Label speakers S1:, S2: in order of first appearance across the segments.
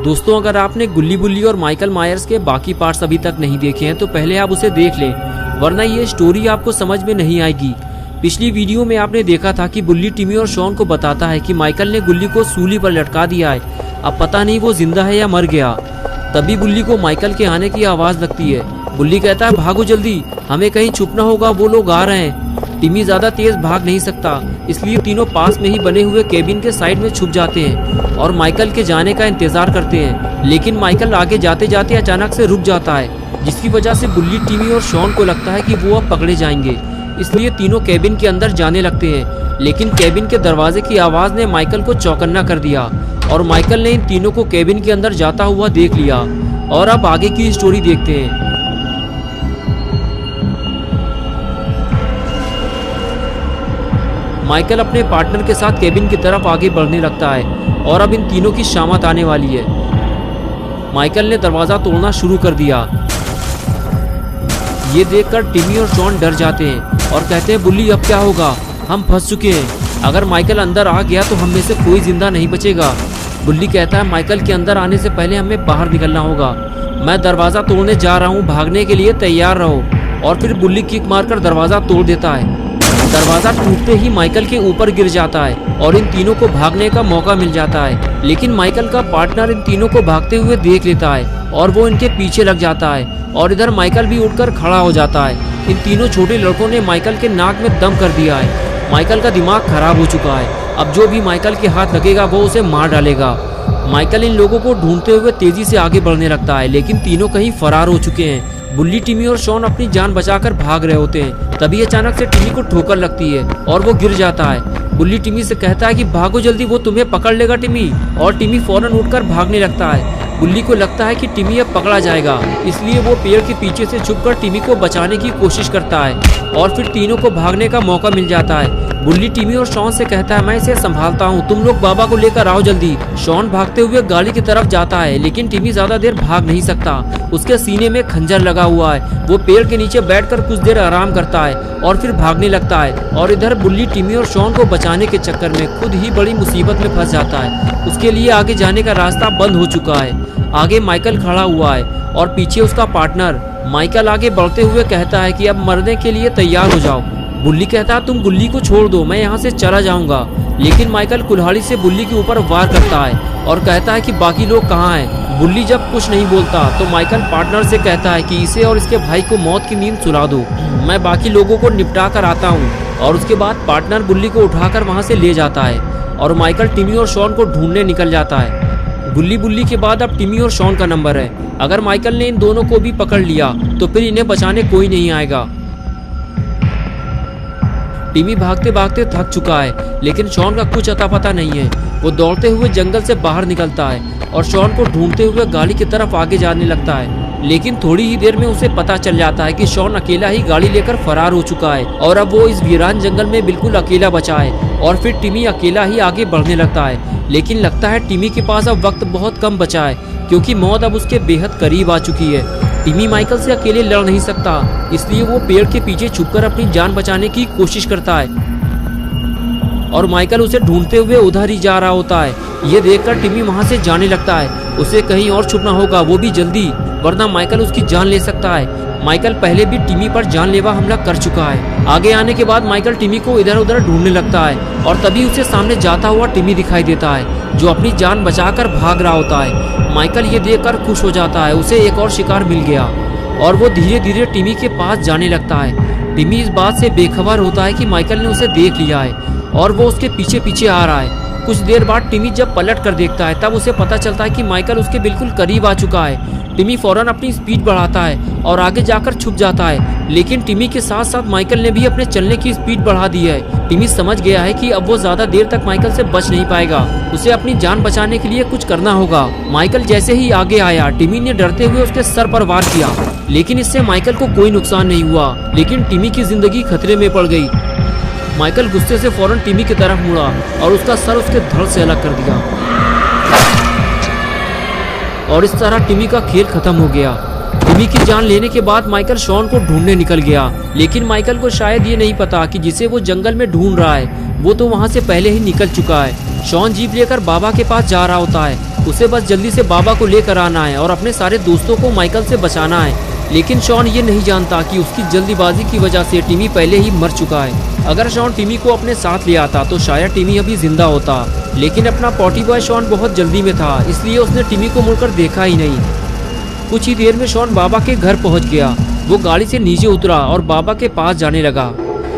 S1: दोस्तों, अगर आपने गुल्ली बुल्ली और माइकल मायर्स के बाकी पार्ट्स अभी तक नहीं देखे हैं तो पहले आप उसे देख लें, वरना ये स्टोरी आपको समझ में नहीं आएगी। पिछली वीडियो में आपने देखा था कि बुल्ली टिमी और शॉन को बताता है कि माइकल ने गुल्ली को सूली पर लटका दिया है, अब पता नहीं वो जिंदा है या मर गया। तभी बुल्ली को माइकल के आने की आवाज़ लगती है। बुल्ली कहता है, भागो जल्दी, हमें कहीं छुपना होगा, वो लोग आ रहे हैं। टिमी ज़्यादा तेज भाग नहीं सकता, इसलिए तीनों पास में ही बने हुए केबिन के साइड में छुप जाते हैं और माइकल के जाने का इंतजार करते हैं। लेकिन माइकल आगे जाते जाते अचानक से रुक जाता है, जिसकी वजह से बुल्ली, टिमी और शॉन को लगता है कि वो अब पकड़े जाएंगे, इसलिए तीनों केबिन के अंदर जाने लगते हैं। लेकिन केबिन के दरवाजे की आवाज़ ने माइकल को चौकन्ना कर दिया और माइकल ने इन तीनों को केबिन के अंदर जाता हुआ देख लिया। और अब आगे की स्टोरी देखते हैं। माइकल अपने पार्टनर के साथ केबिन की तरफ आगे बढ़ने लगता है और अब इन तीनों की शामत आने वाली है। माइकल ने दरवाज़ा तोड़ना शुरू कर दिया। ये देखकर टिमी और शॉन डर जाते हैं और कहते हैं, बुल्ली अब क्या होगा, हम फंस चुके हैं, अगर माइकल अंदर आ गया तो हम में से कोई जिंदा नहीं बचेगा। बुल्ली कहता है, माइकल के अंदर आने से पहले हमें बाहर निकलना होगा, मैं दरवाज़ा तोड़ने जा रहा हूँ, भागने के लिए तैयार रहो। और फिर बुल्ली किक मारकर दरवाज़ा तोड़ देता है। दरवाज़ा टूटते ही माइकल के ऊपर गिर जाता है और इन तीनों को भागने का मौका मिल जाता है। लेकिन माइकल का पार्टनर इन तीनों को भागते हुए देख लेता है और वो इनके पीछे लग जाता है और इधर माइकल भी उठकर खड़ा हो जाता है। इन तीनों छोटे लड़कों ने माइकल के नाक में दम कर दिया है। माइकल का दिमाग खराब हो चुका है, अब जो भी माइकल के हाथ लगेगा वो उसे मार डालेगा। माइकल इन लोगों को ढूंढते हुए तेजी से आगे बढ़ने लगता है, लेकिन तीनों कहीं फरार हो चुके हैं। बुल्ली, टिमी और शॉन अपनी जान बचाकर भाग रहे होते हैं। तभी अचानक से टिमी को ठोकर लगती है और वो गिर जाता है। बुल्ली टिमी से कहता है कि भागो जल्दी, वो तुम्हें पकड़ लेगा टिमी। और टिमी फौरन उठकर भागने लगता है। बुल्ली को लगता है कि टिमी अब पकड़ा जाएगा, इसलिए वो पेड़ के पीछे से छुपकर टिमी को बचाने की कोशिश करता है और फिर तीनों को भागने का मौका मिल जाता है। बुल्ली टिमी और शॉन से कहता है, मैं इसे संभालता हूँ, तुम लोग बाबा को लेकर आओ जल्दी। शॉन भागते हुए गाड़ी की तरफ जाता है, लेकिन टिमी ज्यादा देर भाग नहीं सकता, उसके सीने में खंजर लगा हुआ है। वो पेड़ के नीचे बैठकर कुछ देर आराम करता है और फिर भागने लगता है। और इधर बुल्ली टिमी और शॉन को बचाने के चक्कर में खुद ही बड़ी मुसीबत में फंस जाता है। उसके लिए आगे जाने का रास्ता बंद हो चुका है। आगे माइकल खड़ा हुआ है और पीछे उसका पार्टनर। माइकल आगे बढ़ते हुए कहता है कि अब मरने के लिए तैयार हो जाओ। बुल्ली कहता है, तुम गुल्ली को छोड़ दो, मैं यहाँ से चला जाऊंगा। लेकिन माइकल कुल्हाड़ी से बुल्ली के ऊपर वार करता है और कहता है कि बाकी लोग कहाँ हैं। बुल्ली जब कुछ नहीं बोलता तो माइकल पार्टनर से कहता है कि इसे और इसके भाई को मौत की नींद सुला दो, मैं बाकी लोगों को निपटा कर आता हूँ। और उसके बाद पार्टनर बुल्ली को उठाकर वहाँ से ले जाता है और माइकल टिमी और शॉन को ढूंढने निकल जाता है। बुल्ली के बाद अब टिमी और शॉन का नंबर है। अगर माइकल ने इन दोनों को भी पकड़ लिया तो फिर इन्हें बचाने कोई नहीं आएगा। टिमी भागते भागते थक चुका है, लेकिन शॉन का कुछ अता पता नहीं है। वो दौड़ते हुए जंगल से बाहर निकलता है और शॉन को ढूंढते हुए गाड़ी की तरफ आगे जाने लगता है। लेकिन थोड़ी ही देर में उसे पता चल जाता है कि शॉन अकेला ही गाड़ी लेकर फरार हो चुका है और अब वो इस वीरान जंगल में बिल्कुल अकेला बचा है। और फिर टिमी अकेला ही आगे बढ़ने लगता है, लेकिन लगता है टिमी के पास अब वक्त बहुत कम बचा है, क्योंकि मौत अब उसके बेहद करीब आ चुकी है। टिमी माइकल से अकेले लड़ नहीं सकता, इसलिए वो पेड़ के पीछे छुपकर अपनी जान बचाने की कोशिश करता है और माइकल उसे ढूंढते हुए उधर ही जा रहा होता है। ये देखकर टिमी वहां से जाने लगता है, उसे कहीं और छुपना होगा, वो भी जल्दी, वरना माइकल उसकी जान ले सकता है। माइकल पहले भी टिमी पर जानलेवा हमला कर चुका है। आगे आने के बाद माइकल टिमी को इधर उधर ढूंढने लगता है और तभी उसे सामने जाता हुआ टिमी दिखाई देता है, जो अपनी जान बचाकर भाग रहा होता है। माइकल ये देखकर खुश हो जाता है, उसे एक और शिकार मिल गया और वो धीरे धीरे टिमी के पास जाने लगता है। टिमी इस बात से बेखबर होता है कि माइकल ने उसे देख लिया है और वो उसके पीछे पीछे आ रहा है। कुछ देर बाद टिमी जब पलट कर देखता है तब उसे पता चलता है कि माइकल उसके बिल्कुल करीब आ चुका है। टिमी फौरन अपनी स्पीड बढ़ाता है और आगे जाकर छुप जाता है, लेकिन टिमी के साथ साथ माइकल ने भी अपने चलने की स्पीड बढ़ा दी है। टिमी समझ गया है कि अब वो ज्यादा देर तक माइकल से बच नहीं पाएगा, उसे अपनी जान बचाने के लिए कुछ करना होगा। माइकल जैसे ही आगे आया, टिमी ने डरते हुए उसके सर पर वार किया, लेकिन इससे माइकल को कोई नुकसान नहीं हुआ, लेकिन टिमी की जिंदगी खतरे में पड़ गई। माइकल गुस्से से फौरन टिमी की तरफ मुड़ा और उसका सर उसके धड़ से अलग कर दिया और इस तरह टिमी का खेल खत्म हो गया। टिमी की जान लेने के बाद माइकल शॉन को ढूंढने निकल गया, लेकिन माइकल को शायद ये नहीं पता कि जिसे वो जंगल में ढूंढ रहा है वो तो वहाँ से पहले ही निकल चुका है। शॉन जीप लेकर बाबा के पास जा रहा होता है उसे बस जल्दी से बाबा को लेकर आना है और अपने सारे दोस्तों को माइकल से बचाना है। लेकिन शॉन ये नहीं जानता कि उसकी जल्दीबाजी की वजह से टिमी पहले ही मर चुका है। अगर शॉन टिमी को अपने साथ ले आता तो शायद टिमी अभी जिंदा होता, लेकिन अपना पॉटी बॉय शॉन बहुत जल्दी में था, इसलिए उसने टिमी को मुड़कर देखा ही नहीं। कुछ ही देर में शॉन बाबा के घर पहुंच गया। वो गाड़ी से नीचे उतरा और बाबा के पास जाने लगा।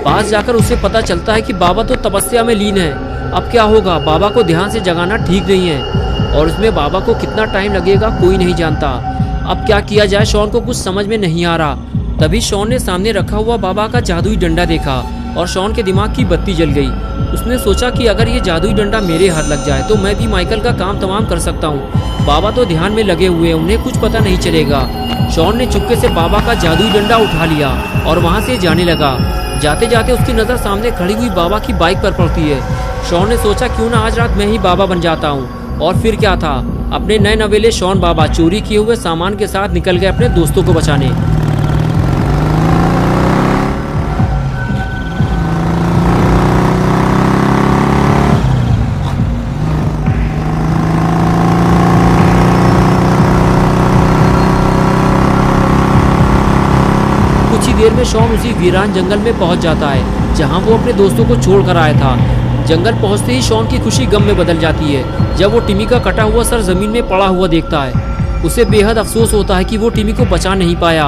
S1: पास जाकर उसे पता चलता है कि बाबा तो तपस्या में लीन है। अब क्या होगा? बाबा को ध्यान से जगाना ठीक नहीं है और इसमें बाबा को कितना टाइम लगेगा कोई नहीं जानता। अब क्या किया जाए? शॉन को कुछ समझ में नहीं आ रहा। तभी शॉन ने सामने रखा हुआ बाबा का जादुई डंडा देखा और शॉन के दिमाग की बत्ती जल गई। उसने सोचा कि अगर ये जादुई डंडा मेरे हाथ लग जाए तो मैं भी माइकल का काम तमाम कर सकता हूँ। बाबा तो ध्यान में लगे हुए हैं, उन्हें कुछ पता नहीं चलेगा। शॉन ने चुपके से बाबा का जादुई डंडा उठा लिया और वहाँ से जाने लगा। जाते जाते उसकी नज़र सामने खड़ी हुई बाबा की बाइक पर पड़ती है। शॉन ने सोचा क्यों ना आज रात मैं ही बाबा बन जाता हूँ। और फिर क्या था, अपने नए नवेले शॉन बाबा चोरी किए हुए सामान के साथ निकल गए अपने दोस्तों को बचाने। कुछ ही देर में शॉन उसी वीरान जंगल में पहुंच जाता है जहां वो अपने दोस्तों को छोड़ कर आया था। जंगल पहुंचते ही शॉन की खुशी गम में बदल जाती है जब वो टिमी का कटा हुआ सर जमीन में पड़ा हुआ देखता है। उसे बेहद अफसोस होता है कि वो टिमी को बचा नहीं पाया।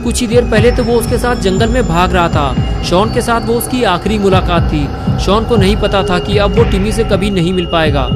S1: कुछ ही देर पहले तो वो उसके साथ जंगल में भाग रहा था। शॉन के साथ वो उसकी आखिरी मुलाकात थी। शॉन को नहीं पता था कि अब वो टिमी से कभी नहीं मिल पाएगा।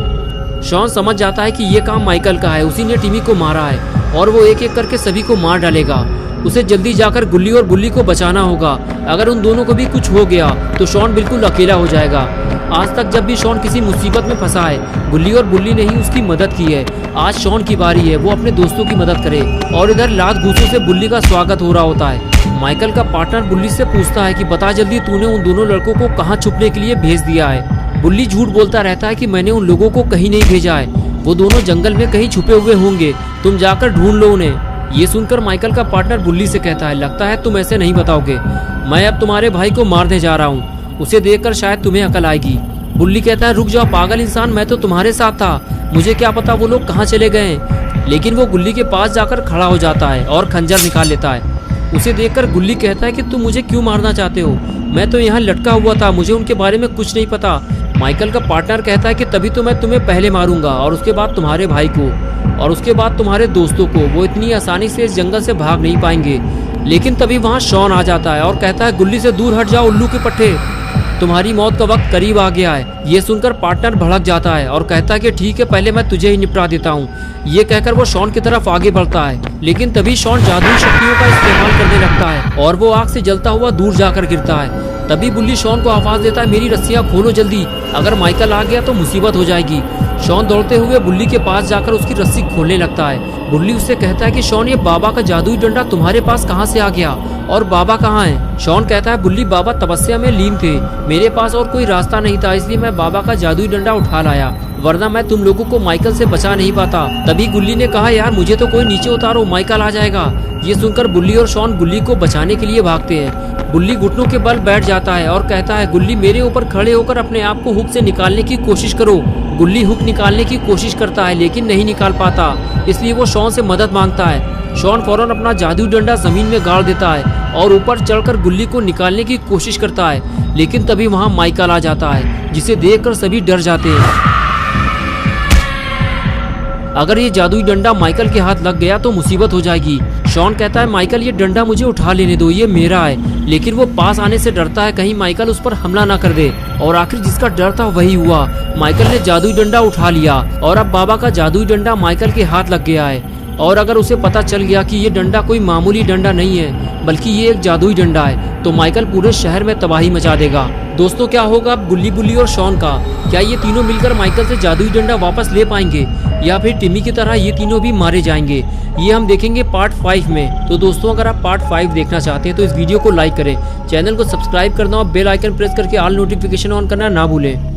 S1: शॉन समझ जाता है कि ये काम माइकल का है, उसी ने टिमी को मारा है और वो एक एक करके सभी को मार डालेगा। उसे जल्दी जाकर गुल्ली और बुल्ली को बचाना होगा। अगर उन दोनों को भी कुछ हो गया तो शॉन बिल्कुल अकेला हो जाएगा। आज तक जब भी शॉन किसी मुसीबत में फंसा है, गुल्ली और बुल्ली ने ही उसकी मदद की है। आज शॉन की बारी है वो अपने दोस्तों की मदद करे। और इधर लात घूंसों से बुल्ली का स्वागत हो रहा होता है। माइकल का पार्टनर बुल्ली से पूछता है कि बता जल्दी, तूने उन दोनों लड़कों को कहाँ छुपने के लिए भेज दिया है? बुल्ली झूठ बोलता रहता है कि मैंने उन लोगों को कहीं नहीं भेजा है, वो दोनों जंगल में कहीं छुपे हुए होंगे, तुम जाकर ढूंढ लो उन्हें। ये सुनकर माइकल का पार्टनर बुल्ली से कहता है, लगता है तुम ऐसे नहीं बताओगे, मैं अब तुम्हारे भाई को मारने जा रहा हूँ, उसे देखकर शायद तुम्हें अकल आएगी। बुल्ली कहता है, रुक जाओ पागल इंसान, मैं तो तुम्हारे साथ था, मुझे क्या पता वो लोग कहाँ चले गए। लेकिन वो गुल्ली के पास जाकर खड़ा हो जाता है और खंजर निकाल लेता है। उसे देखकर गुल्ली कहता है कि तुम मुझे क्यों मारना चाहते हो, मैं तो यहाँ लटका हुआ था, मुझे उनके बारे में कुछ नहीं पता। माइकल का पार्टनर कहता है कि तभी तो मैं तुम्हें पहले मारूंगा और उसके बाद तुम्हारे भाई को और उसके बाद तुम्हारे दोस्तों को। वो इतनी आसानी से इस जंगल से भाग नहीं पाएंगे। लेकिन तभी वहाँ शॉन आ जाता है और कहता है, गुल्ली से दूर हट जाओ उल्लू के पट्टे, तुम्हारी मौत का वक्त करीब आ गया है। ये सुनकर पार्टनर भड़क जाता है और कहता है कि ठीक है, पहले मैं तुझे ही निपटा देता हूँ। ये कहकर वो शॉन की तरफ आगे बढ़ता है, लेकिन तभी शॉन जादुई शक्तियों का इस्तेमाल करने लगता है और वो आग से जलता हुआ दूर जाकर गिरता है। तभी बुल्ली शॉन को आवाज देता है, मेरी रस्सियाँ खोलो जल्दी, अगर माइकल आ गया तो मुसीबत हो जाएगी। शॉन दौड़ते हुए बुल्ली के पास जाकर उसकी रस्सी खोलने लगता है। बुल्ली उससे कहता है कि शॉन, ये बाबा का जादुई डंडा तुम्हारे पास कहाँ से आ गया और बाबा कहाँ है? शॉन कहता है, बुल्ली बाबा तपस्या में लीन थे, मेरे पास और कोई रास्ता नहीं था, इसलिए मैं बाबा का जादुई डंडा उठा लाया, वरना मैं तुम लोगों को माइकल से बचा नहीं पाता। तभी गुल्ली ने कहा, यार मुझे तो कोई नीचे उतारो, माइकल आ जाएगा। ये सुनकर बुल्ली और शॉन गुल्ली को बचाने के लिए भागते हैं। बुल्ली घुटनों के बल बैठ जाता है और कहता है, गुल्ली मेरे ऊपर खड़े होकर अपने आप को हुक से निकालने की कोशिश करो। गुल्ली हुक निकालने की कोशिश करता है लेकिन नहीं निकाल पाता, इसलिए वो शॉन से मदद मांगता है। शॉन फौरन अपना जादुई डंडा जमीन में गाड़ देता है और ऊपर चढ़कर गुल्ली को निकालने की कोशिश करता है। लेकिन तभी वहाँ माइकल आ जाता है, जिसे देखकर सभी डर जाते हैं। अगर ये जादुई डंडा माइकल के हाथ लग गया तो मुसीबत हो जाएगी। शॉन कहता है, माइकल ये डंडा मुझे उठा लेने दो, ये मेरा है। लेकिन वो पास आने से डरता है कहीं माइकल उस पर हमला ना कर दे। और आखिर जिसका डर था वही हुआ, माइकल ने जादुई डंडा उठा लिया और अब बाबा का जादुई डंडा माइकल के हाथ लग गया है। और अगर उसे पता चल गया कि ये डंडा कोई मामूली डंडा नहीं है बल्कि ये एक जादुई डंडा है, तो माइकल पूरे शहर में तबाही मचा देगा। दोस्तों, क्या होगा अब गुल्ली बुल्ली और शॉन का? क्या ये तीनों मिलकर माइकल से जादुई डंडा वापस ले पाएंगे या फिर टिमी की तरह ये तीनों भी मारे जाएंगे? ये हम देखेंगे पार्ट 5 में। तो दोस्तों, अगर आप पार्ट 5 देखना चाहते हैं तो इस वीडियो को लाइक करें, चैनल को सब्सक्राइब करना और बेल आइकन प्रेस करके ऑल नोटिफिकेशन ऑन करना ना भूलें।